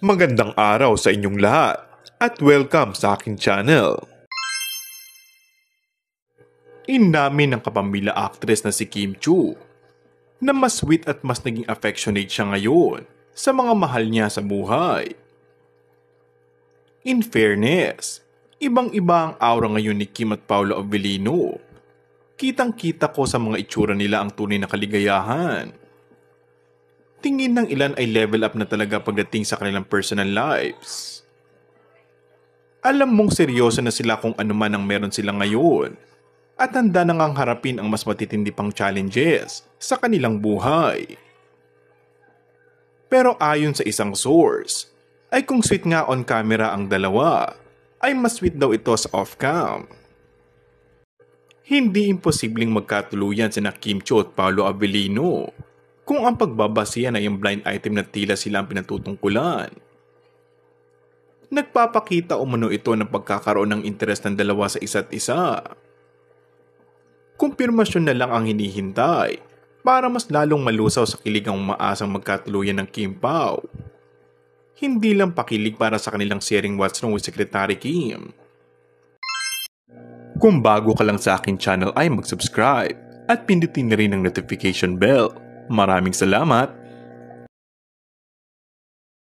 Magandang araw sa inyong lahat at welcome sa aking channel. Inamin ng kapamilya actress na si Kim Chiu na mas sweet at mas naging affectionate siya ngayon sa mga mahal niya sa buhay. In fairness, ibang-iba ang aura ngayon ni Kim at Paolo Avellino. Kitang-kita ko sa mga itsura nila ang tunay na kaligayahan. Tingin ng ilan ay level up na talaga pagdating sa kanilang personal lives. Alam mong seryoso na sila kung ano man ang meron sila ngayon at handa na ngang harapin ang mas matitindi pang challenges sa kanilang buhay. Pero ayon sa isang source, ay kung sweet nga on camera ang dalawa, ay mas sweet daw ito sa off-cam. Hindi imposibleng magkatuluyan sina Kim Chiu at Paolo Avellino kung ang pagbabasihan ay ang blind item na tila sila ang pinatutungkulan. Nagpapakita umano ito ng pagkakaroon ng interes ng dalawa sa isa't isa. Kumpirmasyon na lang ang hinihintay para mas lalong malusaw sa kilig ang umaasang magkatuluyan ng Kim Pao. Hindi lang pakilig para sa kanilang sharing What's Wrong with Secretary Kim. Kung bago ka lang sa akin channel ay mag-subscribe at pindutin na rin ang notification bell. Maraming salamat!